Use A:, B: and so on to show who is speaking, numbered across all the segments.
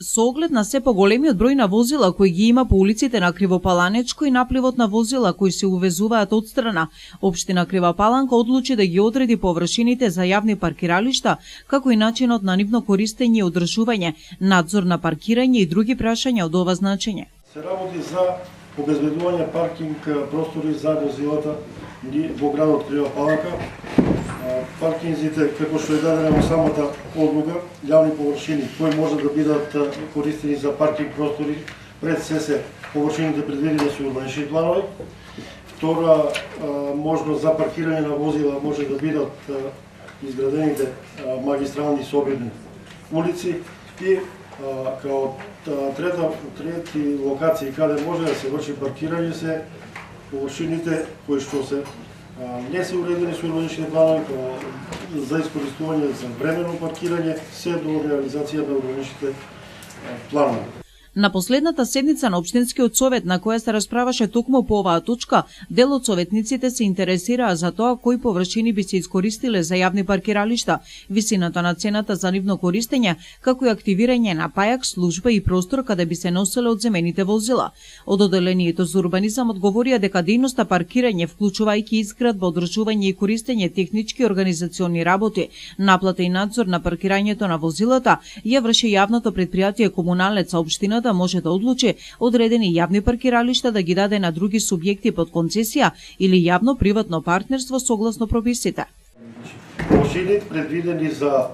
A: Со оглед на се поголемиот број на возила кои ги има по улиците на Кривопаланечко и напливот на возила кои се увезуваат од страна, општина Кривопаланка одлучи да ги одреди површините за јавни паркиралишта, како и начинот на нивно користење и одржување, надзор на паркирање и други прашања од ова значење.
B: Се работи за обезбедување паркинг простори за возилата во градот Кривопаланка. Паркинзите, како што е дадена во самата одлука, јавни површини кои може да бидат користени за паркинг простори, пред се површините предвидени со урбанични планови. Втора можност за паркирање на возила може да бидат изградените магистрални сообраќајни улици и као трети локации каде може да се врши паркирање се површините кои што се не се уредени со урбанични планови за искористување за временно паркирање се до реализација на урбаничните планови.
A: На последната седница на Општинскиот совет, на која се расправаше токму по оваа точка, дел од советниците се интересираа за тоа кои површини би се искористиле за јавни паркиралишта, висината на цената за нивно користење, како и активирање на пајак, служба и простор каде би се носеле одземените возила. Од одделението за урбанизам одговорија дека дејноста паркирање, вклучувајќи изградба, одржување и користење технички и организациони работи, наплата и надзор на паркирањето на возилата, ја врши јавното претпријатие Комуналец, а општината може да одлучи одредени јавни паркиралишта да ги даде на други субјекти под концесија или јавно-приватно партнерство согласно прописите.
B: Површини предвидени за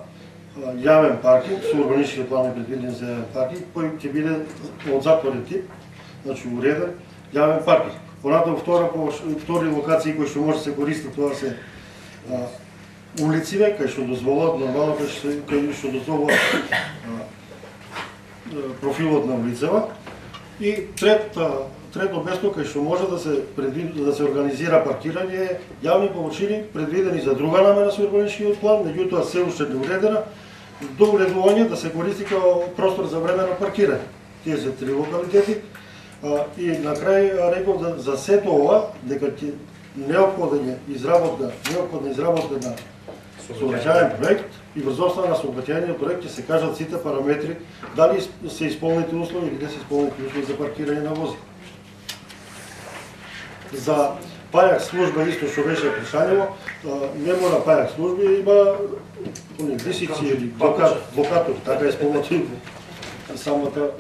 B: јавен паркинг, со урбанични планови предвидени за јавен паркинг, кој ќе биде од затворен тип, значи уреден јавен паркинг. Понатаму втори локации кои што може да се користат, тоа се улиците, кај што дозволат, нормално кај што дозволат профилот на улицава, и трето место кај што може да се организира паркирање јавни површини предвидени за друга намена со урбаничниот план, меѓутоа се уште неуредена, до уредување да се користи како простор за временно паркирање. Тие се 3 локалитети и на крај реков за сето ова дека ќе неопходна изработка на сообраќајен проект и врз основа на сообраќајниот проект ќе се кажат сите параметри дали се исполнети услови или не се исполнети услови за паркирање на возила. За пајак служба исто што беше прашањево, не мора пајак служби, има дисици или блокатор, така е спомнато самата.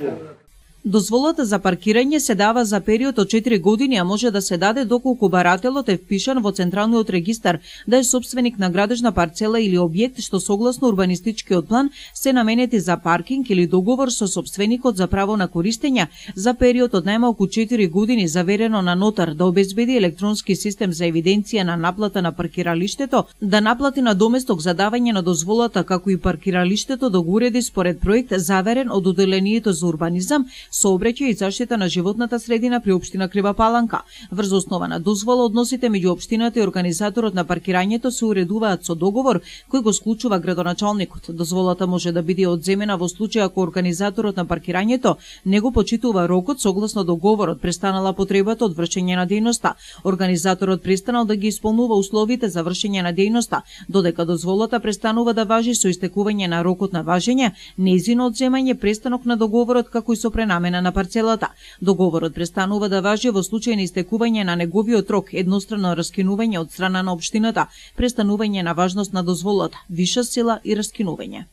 A: Дозволата за паркирање се дава за период од 4 години, а може да се даде доколку барателот е впишан во Централниот регистар, да е собственик на градежна парцела или објект што согласно урбанистичкиот план се наменети за паркинг или договор со собственикот за право на користење за период од најмалку 4 години, заверено на нотар, да обезбеди електронски систем за евиденција на наплата на паркиралиштето, да наплати на доместок за давање на дозволата, како и паркиралиштето да го уреди според проект заверен од одделението за урбанизам, сообраќај и заштита на животната средина при општина Кривопаланка. Врз основа на дозвола, односите меѓу општината и организаторот на паркирањето се уредуваат со договор кој го склучува градоначалникот. Дозволата може да биде одземена во случај ако организаторот на паркирањето не го почитува рокот согласно договорот, престанала потребата од вршење на дејноста. Организаторот престанал да ги исполнува условите за вршење на дејноста, додека дозволата престанува да важи со истекување на рокот на важење, нејзино одземање, престанок на договорот како и со пренамена на парцелата. Договорот престанува да важи во случај на истекување на неговиот рок, еднострано раскинување од страна на општината, престанување на важност на дозволата, виша сила и раскинување.